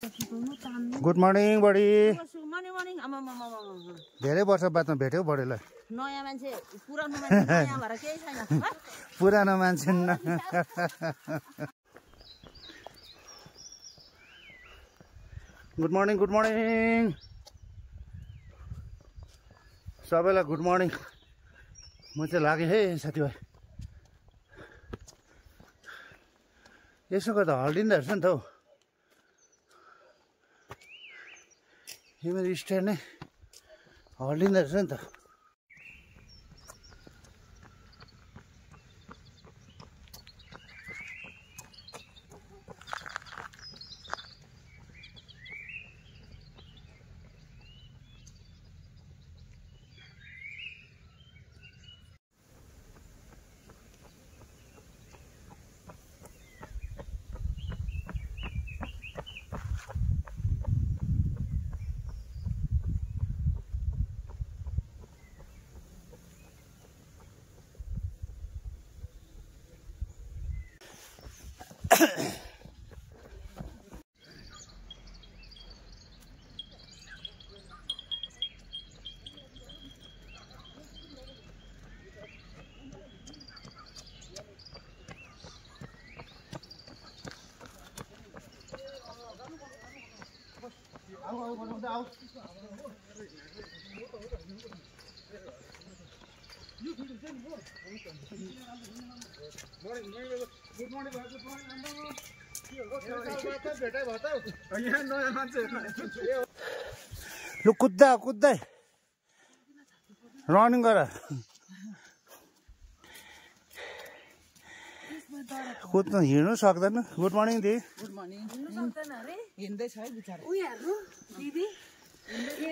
Good morning body. Morning धेरै वर्ष बादमा भेट्यौ बडीलाई। नयाँ मान्छे पुरानो मान्छे नयाँ भएर केही छैन। पुरानो मान्छे गुड मर्निङ गुड मर्निङ सबैलाई गुड मर्निङ। म चाहिँ लागेँ है साथीभाइ। यसो गर्दा हल्लिँदो रहेछ नि त हौ। यो मेरो स्ट्यान्ड नै हल्लिँदो रहेछ नि त। लु कुद्दा कुद्दै रनिङ गर। कुद्नु हिँड्नु सक्दैन। गुड मर्निङ दिदी। Good morning. हिँड्दैछ है बिचारा। उनीहरू दिदी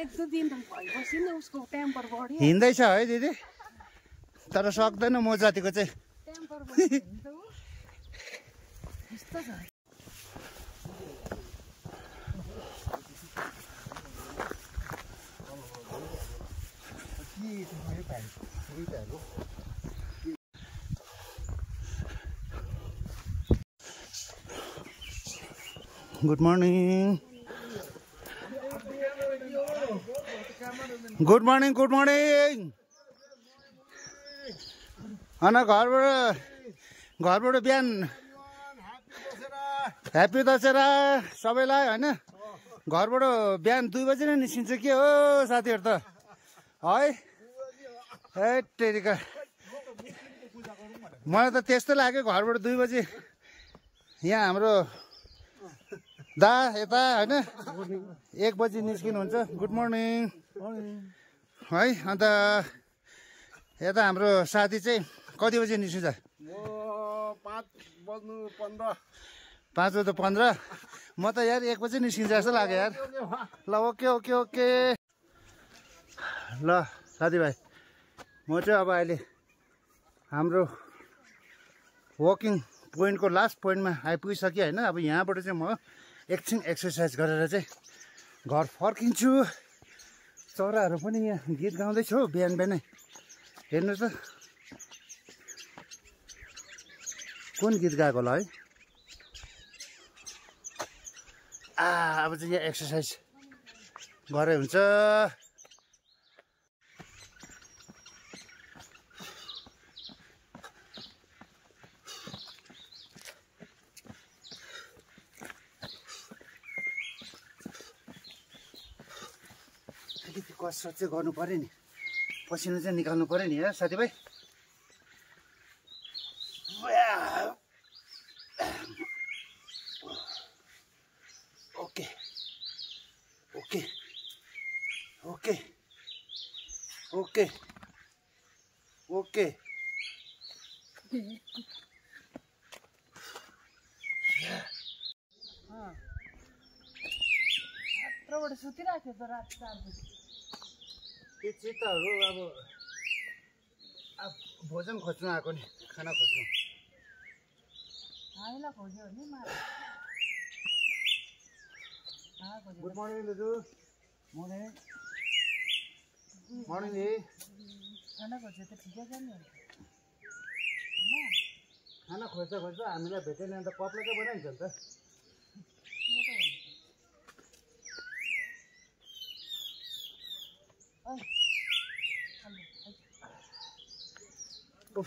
एक दुई दिन भएपछि नि उसको टेम्पर बढ्यो। हिँड्दैछ है दिदी तर सक्दैन म जतिको चाहिँ। टेम्पर बढ्यो यस्तो छ। Good morning good morning good morning. अनि घरबाट बिहान ह्याप्पी दशहरा सबैलाई होइन। घरबाट बिहान 2 बजी नै निस्किन्छ के हो साथीहरू त है। हेटेरिका मलाई त त्यस्तो लाग्यो घरबाट 2 बजी। यहाँ हाम्रो दा यता होइन 1 बजी निस्किनुहुन्छ। गुड मर्निङ है। अन्त यता हाम्रो साथी चाहिँ कति बजी निस्किन्छ? 5:15। म त यार 1 बजी निस्किन्छ जस्तो लाग्यो यार। ल ओके ओके ओके। ल साथीभाइ म चाहिँ अब अहिले हाम्रो वकिङ पोइन्टको लास्ट पोइन्टमा आइपुगिसकेँ होइन। अब यहाँबाट चाहिँ म एकछिन एक्सर्साइज गरेर चाहिँ घर फर्किन्छु। चराहरू पनि यहाँ गीत गाउँदैछ हौ बिहान बिहानै। हेर्नुहोस् त कुन गीत गाएको होला है। अब चाहिँ यहाँ एक्सर्साइज गरे हुन्छ। कसरत चाहिँ गर्नु पर्यो नि। पसिना चाहिँ निकाल्नु पर्यो नि यार साथीभाइ। Okay okay okay okay okay. सुतिराख्यो त रात 4 बजी। त्यो चित्तहरू अब भोजन खोज्नु आएको नि, खाना खोज्नु। हामीलाई खोज्यो नि मार। गुड मर्निङ दाजु। मर्निङ मर्निङ दिदी। खाना खोज्यो त ठिकै छ नि। खाना खोज्दा हामीलाई भेटेन अन्त पप्ला चाहिँ बनाइन्छ नि त। Good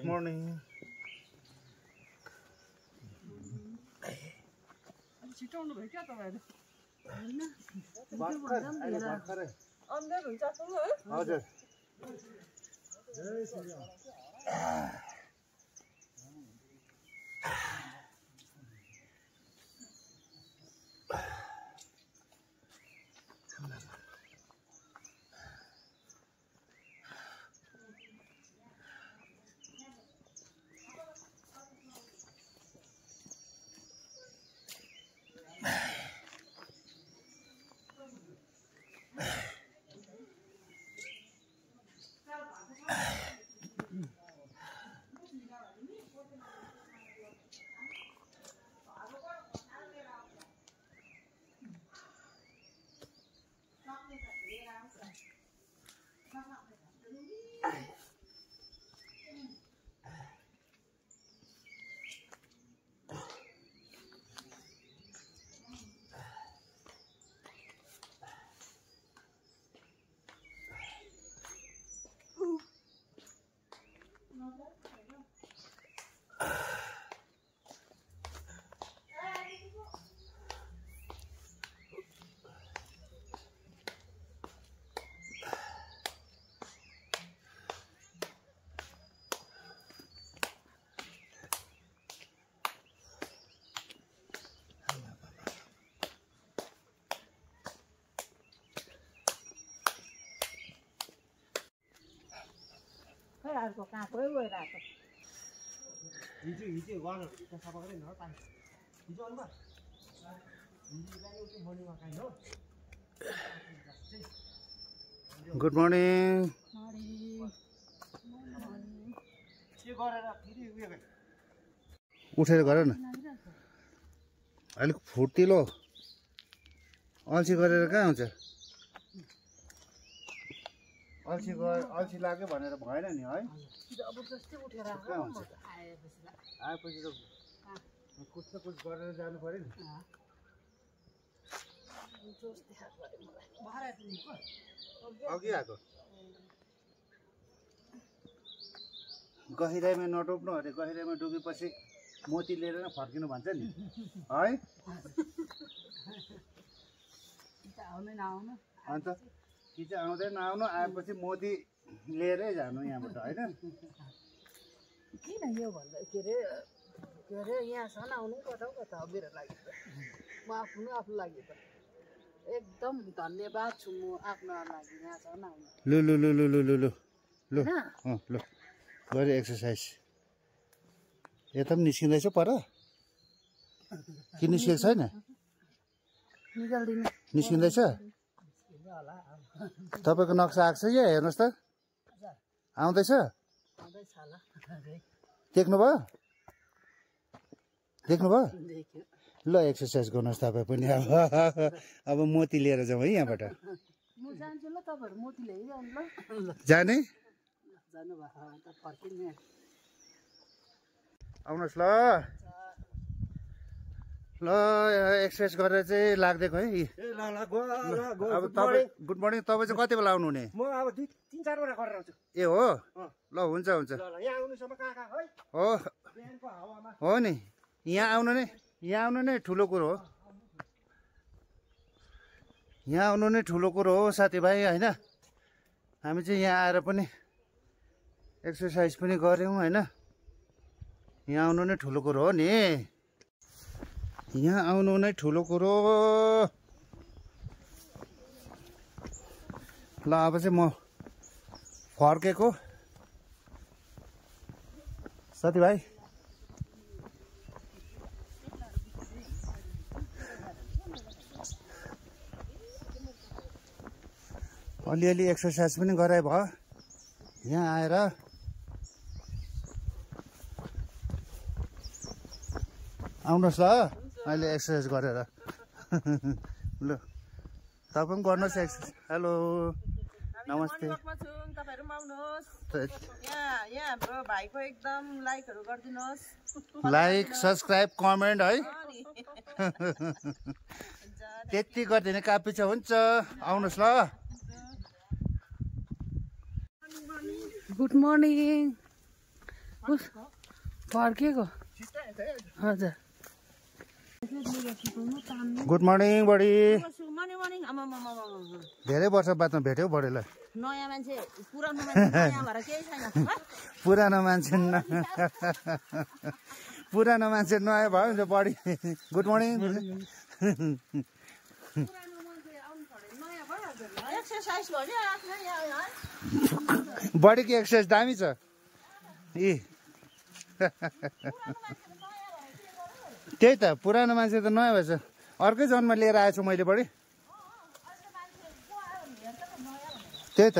morning. छिटाउनु भयो क्या तपाईँहरू भर्खरै अन्धेर हुन्छ ठुलो है हजुर खै अर्को कहाँ गयो गइरहेको हिजो गर्न सफा गरेन हो पानी हिजो अन्त हिजो बिहान उठ्यो मर्निङमा खाइन हो गुड मर्निङ के गरेर फेरि उयो उठेर गर न अलिक फुर्तिलो अल्छी गरेर कहाँ हुन्छ अल्छी लाग्यो भनेर भएन नि है जबरजस्ती उठेर कहाँ हुन्छ आएपछि आएपछि त कुछ न कुछ गरेर जानु पर्यो नि अघि आएको गहिराइमा नडुब्नु अरे गहिराइमा डुबेपछि मोती लिएर नै फर्किनु भन्छ नि है आउनु नआउनु अन्त कि चाहिँ आउँदै नआउनु आएपछि मोती लिएरै जानु यहाँबाट होइन किन यो भन्दा के अरे यहाँसम्म आउनु कता कता हो मेरो लागि त म आफ्नो लागि त एकदम धन्यवाद छु म आफ्नो लागि यहाँसम्म आउनु लु लु लु लु लु लु लु लु ल गऱ्यो एक्सर्साइज यता पनि निस्किँदैछ पर कि निस्केको छैन निकालिदिनु निस्किँदैछ तपाईँको नक्सा आएको छ या हेर्नुहोस् त आउँदैछ आउँदैछ होला देख्नुभयो देख्नुभयो देख्यो ल एक्सर्साइज गर्नुहोस् तपाईँ पनि अब मोती लिएर जाउँ है यहाँबाट म जान्छु ल तपाईँहरू मोती ल्याइरहनु ल जाने जानुभएको त फर्किने आउनुहोस् ल ल एक्सर्साइज गरेर चाहिँ लाग्दिएको है ए ल ल गो ल अब तपाईँ गुड मर्निङ तपाईँ चाहिँ कति बेला आउनु हुने म अब 2-3-4 वटा गरेर आउँछु ए हो अँ। ल हुन्छ हुन्छ ल ल यहाँ आउनुसम्म कहाँ है हो बिहानको हावामा हो नि यहाँ आउनु नै ठुलो कुरो हो यहाँ आउनु नै ठुलो कुरो हो साथीभाइ होइन हामी चाहिँ यहाँ आएर पनि एक्सर्साइज पनि गऱ्यौँ होइन यहाँ आउनु नै ठुलो कुरो हो नि यहाँ आउनु नै ठुलो कुरो ल अब चाहिँ म फर्केको साथीभाइ अलिअलि एक्सर्साइज पनि गराए भयो यहाँ आएर आउनुहोस् ल अहिले एक्सर्साइज गरेर ल तपाईँ पनि गर्नुहोस् एक्सर्साइज। हेलो नमस्ते। तपाईहरु पनि आउनुहोस्। यहाँ हाम्रो भाइको एकदम लाइकहरु गरिदिनुहोस्। लाइक सब्सक्राइब कमेन्ट है त्यति गरिदिने काफी छ। हुन्छ आउनुहोस् ल। Good morning. फर्केको हजुर। Good morning body. मर्निङ धेरै वर्ष बादमा भेट्यौ बडीलाई। नयाँ मान्छे पुरानो मान्छे नयाँ भएर केही छैन। पुरानो मान्छे पुरानो मान्छे नयाँ भयो नि त बडी। Good morning. एक्सर्साइज गर्यो आफ्नो यहाँ बडीको एक्सर्साइज दामी छ। त्यही त पुरानो मान्छे त नयाँ भएछ। अर्कै जन्म लिएर आएछु मैले बडी। त्यही त